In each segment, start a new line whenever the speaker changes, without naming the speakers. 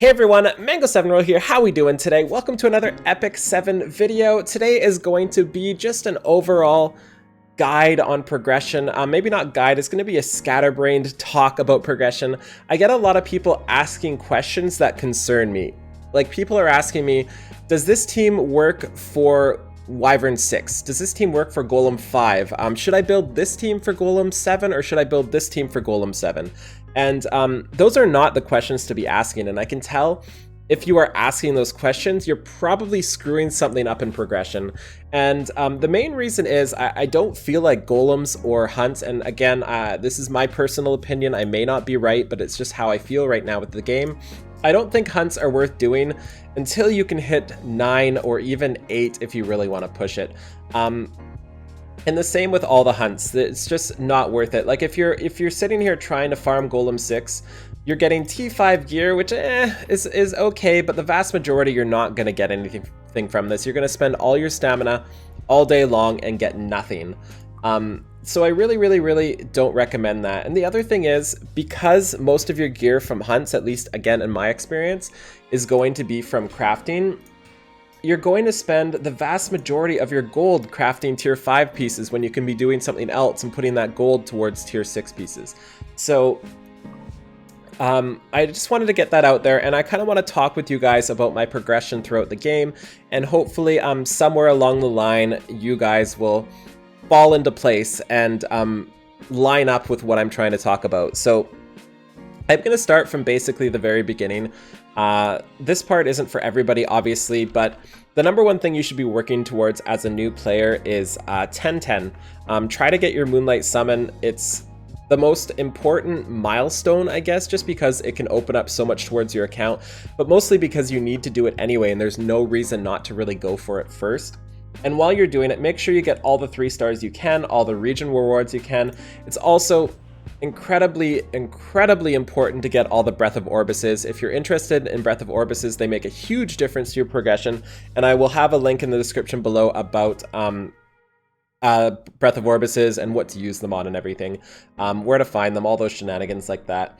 Hey everyone, Mango7Roll here. How we doing today? Welcome to another Epic 7 video. Today is going to be just an overall guide on progression. Maybe not guide, it's going to be a scatterbrained talk about progression. I get a lot of people asking questions that concern me. Like, people are asking me, does this team work for Wyvern 6? Does this team work for Golem 5? Should I build this team for Golem 7 or should I build this team for Golem 7? And those are not the questions to be asking, and I can tell if you are asking those questions, you're probably screwing something up in progression. And the main reason is I don't feel like golems or hunts, and again, this is my personal opinion, I may not be right, but it's just how I feel right now with the game. I don't think hunts are worth doing until you can hit 9 or even 8 if you really want to push it. And the same with all the hunts, it's just not worth it. Like, if you're sitting here trying to farm Golem 6, you're getting T5 gear, which is okay, but the vast majority you're not going to get anything from this. You're going to spend all your stamina all day long and get nothing. So I really don't recommend that. And the other thing is, because most of your gear from hunts, at least again in my experience, is going to be from crafting, you're going to spend the vast majority of your gold crafting tier 5 pieces when you can be doing something else and putting that gold towards tier 6 pieces. So I just wanted to get that out there, and I kind of want to talk with you guys about my progression throughout the game, and hopefully somewhere along the line you guys will fall into place and line up with what I'm trying to talk about. So I'm going to start from basically the very beginning. This part isn't for everybody, obviously, but the number one thing you should be working towards as a new player is 10-10. Try to get your Moonlight Summon. It's the most important milestone, I guess, just because it can open up so much towards your account, but mostly because you need to do it anyway, and there's no reason not to really go for it first. And while you're doing it, make sure you get all the 3 stars you can, all the region rewards you can. It's also incredibly important to get all the Breath of Orbises. If you're interested in Breath of Orbises, they make a huge difference to your progression, and I will have a link in the description below about Breath of Orbises and what to use them on and everything, where to find them, all those shenanigans like that.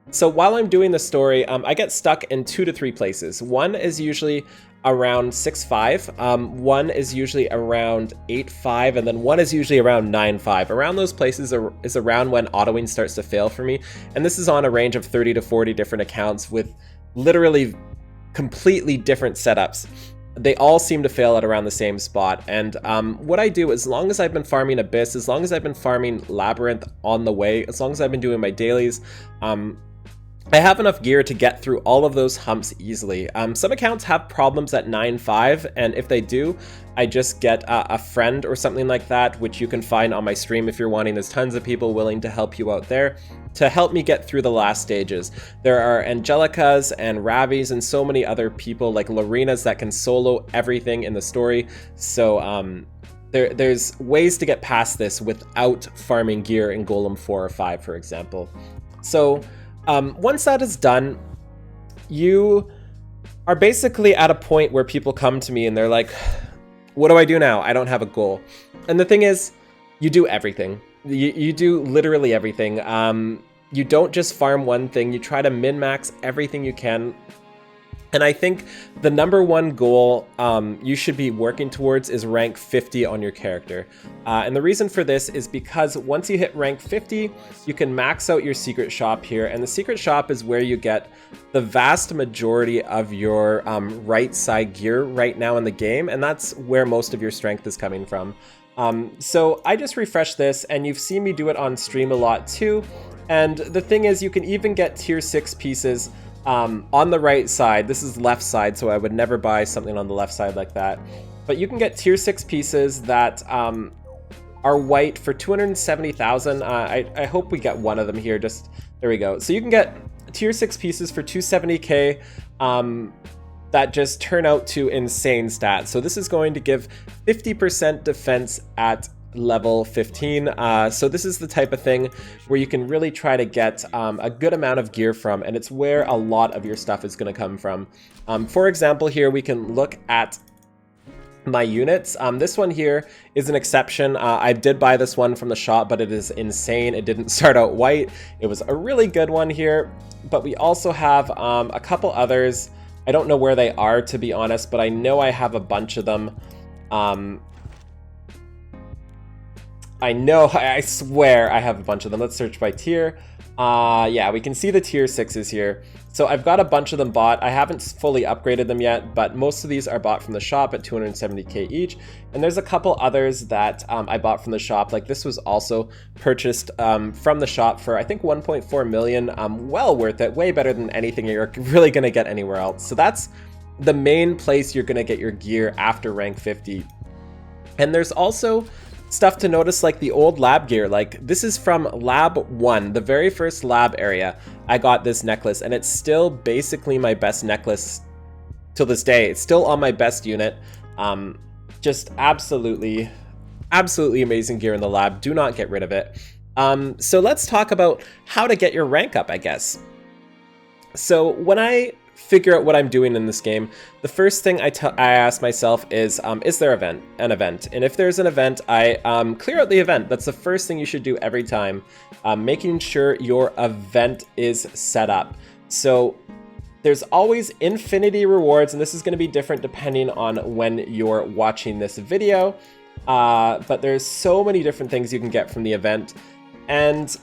So while I'm doing the story, I get stuck in 2 to 3 places. One is usually around 6-5, one is usually around 8-5, and then one is usually around 9-5. Around those places is around when autoing starts to fail for me, and this is on a range of 30 to 40 different accounts with literally completely different setups. They all seem to fail at around the same spot, and what I do, as long as I've been farming Abyss, as long as I've been farming Labyrinth on the way, as long as I've been doing my dailies, I have enough gear to get through all of those humps easily. Some accounts have problems at 9-5, and if they do, I just get a friend or something like that, which you can find on my stream if you're wanting. There's tons of people willing to help you out there to help me get through the last stages. There are Angelicas and Ravis and so many other people like Lorenas that can solo everything in the story. So there's ways to get past this without farming gear in Golem 4 or 5, for example. So once that is done, you are basically at a point where people come to me and they're like, what do I do now? I don't have a goal. And the thing is, you do everything. You do literally everything. You don't just farm one thing, you try to min-max everything you can. And I think the number one goal you should be working towards is rank 50 on your character. And the reason for this is because once you hit rank 50, you can max out your secret shop here. And the secret shop is where you get the vast majority of your right side gear right now in the game. And that's where most of your strength is coming from. So I just refreshed this, and you've seen me do it on stream a lot too. And the thing is, you can even get tier 6 pieces on the right side. This is left side, so I would never buy something on the left side like that. But you can get tier 6 pieces that are white for 270,000. I hope we get one of them here. Just there we go. So you can get tier 6 pieces for 270k that just turn out to insane stats. So this is going to give 50% defense at level 15. So this is the type of thing where you can really try to get a good amount of gear from, and it's where a lot of your stuff is going to come from. For example, here we can look at my units. This one here is an exception. I did buy this one from the shop, but it is insane. It didn't start out white. It was a really good one here, but we also have a couple others. I don't know where they are, to be honest, but I know I have a bunch of them. I swear I have a bunch of them. Let's search by tier. Yeah, we can see the tier 6s here. So I've got a bunch of them bought. I haven't fully upgraded them yet, but most of these are bought from the shop at 270k each. And there's a couple others that I bought from the shop. Like this was also purchased from the shop for, I think, 1.4 million. Well worth it. Way better than anything you're really going to get anywhere else. So that's the main place you're going to get your gear after rank 50. And there's also stuff to notice, like the old lab gear. Like this is from lab 1, the very first lab area. I got this necklace and it's still basically my best necklace till this day. It's still on my best unit. Just absolutely amazing gear in the lab. Do not get rid of it. So let's talk about how to get your rank up, I guess. So when I figure out what I'm doing in this game, the first thing I ask myself is there an event? And if there's an event, I clear out the event. That's the first thing you should do every time, making sure your event is set up. So there's always infinity rewards, and this is going to be different depending on when you're watching this video, but there's so many different things you can get from the event, and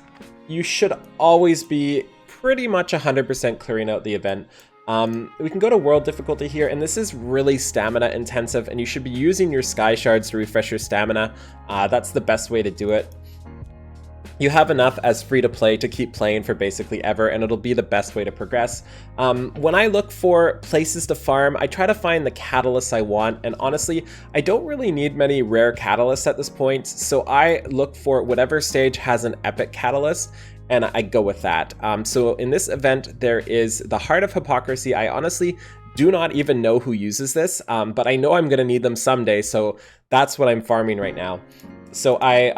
you should always be pretty much 100% clearing out the event. We can go to world difficulty here, and this is really stamina intensive, and you should be using your sky shards to refresh your stamina. That's the best way to do it. You have enough as free to play to keep playing for basically ever, and it'll be the best way to progress. When I look for places to farm, I try to find the catalysts I want, and honestly, I don't really need many rare catalysts at this point, so I look for whatever stage has an epic catalyst, and I go with that. So in this event, there is the Heart of Hypocrisy. I honestly do not even know who uses this, but I know I'm gonna need them someday, so that's what I'm farming right now. So I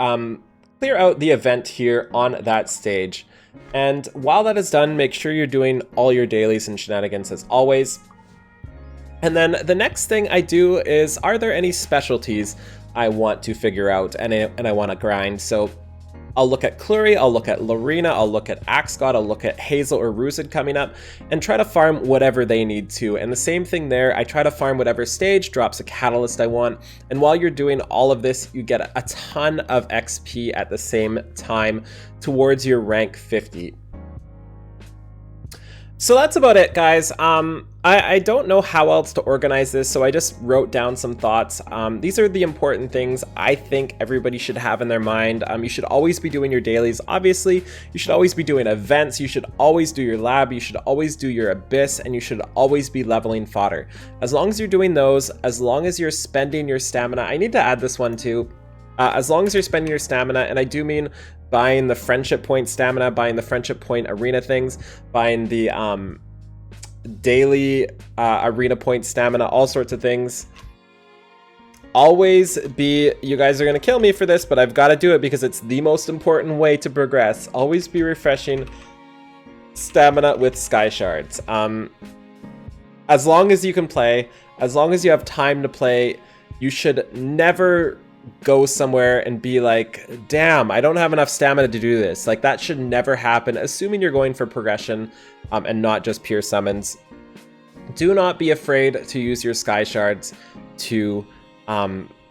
clear out the event here on that stage. And while that is done, make sure you're doing all your dailies and shenanigans as always. And then the next thing I do is, are there any specialties I want to figure out and I want to grind? So I'll look at Clury, I'll look at Lorena, I'll look at Axe God, I'll look at Hazel or Ruzid coming up, and try to farm whatever they need to. And the same thing there, I try to farm whatever stage drops a catalyst I want. And while you're doing all of this, you get a ton of XP at the same time towards your rank 50. So that's about it, guys. I don't know how else to organize this, so I just wrote down some thoughts. These are the important things I think everybody should have in their mind. You should always be doing your dailies, obviously. You should always be doing events. You should always do your lab. You should always do your abyss, and you should always be leveling fodder. As long as you're doing those, as long as you're spending your stamina, I need to add this one too. As long as you're spending your stamina, and I do mean buying the friendship point stamina, buying the friendship point arena things, buying the daily arena point stamina, all sorts of things. Always be, you guys are gonna kill me for this, but I've got to do it because it's the most important way to progress. Always be refreshing stamina with sky shards. As long as you can play, as long as you have time to play, you should never go somewhere and be like, damn, I don't have enough stamina to do this. Like, that should never happen, assuming you're going for progression and not just pure summons. Do not be afraid to use your sky shards to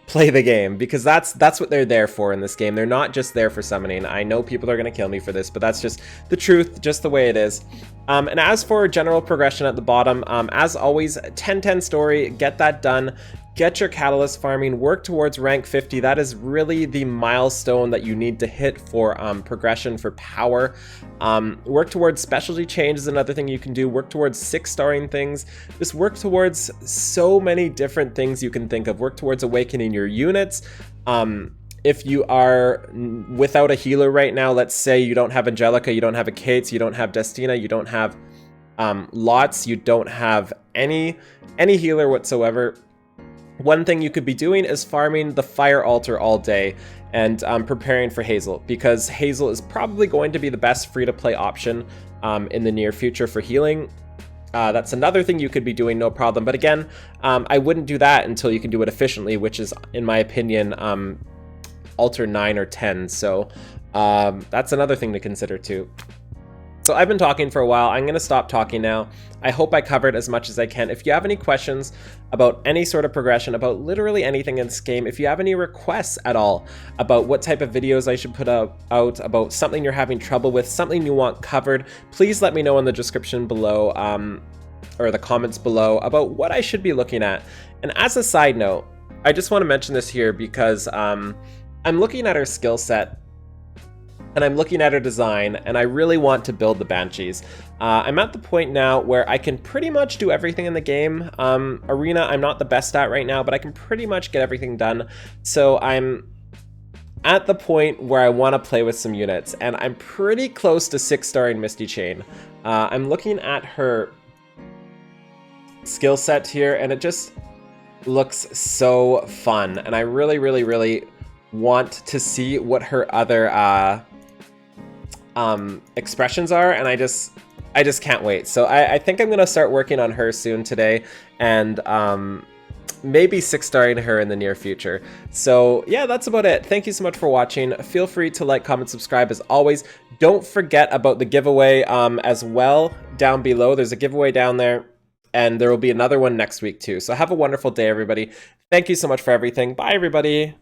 play the game, because that's what they're there for in this game. They're not just there for summoning. I know people are going to kill me for this, but that's just the truth, just the way it is. And as for general progression at the bottom, as always, 10-10 story, get that done. Get your catalyst farming, work towards rank 50. That is really the milestone that you need to hit for progression, for power. Work towards specialty change is another thing you can do. Work towards 6-starring things. Just work towards so many different things you can think of. Work towards awakening your units. If you are without a healer right now, let's say you don't have Angelica, you don't have a Kates, you don't have Destina, you don't have Lots, you don't have any healer whatsoever. One thing you could be doing is farming the fire altar all day and preparing for Hazel, because Hazel is probably going to be the best free-to-play option in the near future for healing. That's another thing you could be doing, no problem. But again, I wouldn't do that until you can do it efficiently, which is, in my opinion, Alter 9 or 10. So that's another thing to consider too. So I've been talking for a while. I'm going to stop talking now. I hope I covered as much as I can. If you have any questions about any sort of progression, about literally anything in this game, if you have any requests at all about what type of videos I should put out, about something you're having trouble with, something you want covered, please let me know in the description below, or the comments below, about what I should be looking at. And as a side note, I just want to mention this here because I'm looking at her skill set, and I'm looking at her design, and I really want to build the Banshees. I'm at the point now where I can pretty much do everything in the game. Arena, I'm not the best at right now, but I can pretty much get everything done. So I'm at the point where I want to play with some units, and I'm pretty close to 6-starring Misty Chain. I'm looking at her skill set here, and it just looks so fun, and I really, really, really want to see what her other expressions are, and I just can't wait. So I think I'm gonna start working on her soon today, and maybe 6-starring her in the near future. So yeah, that's about it. Thank you so much for watching. Feel free to like, comment, subscribe as always. Don't forget about the giveaway as well down below. There's a giveaway down there, and there will be another one next week too. So have a wonderful day, everybody. Thank you so much for everything. Bye, everybody.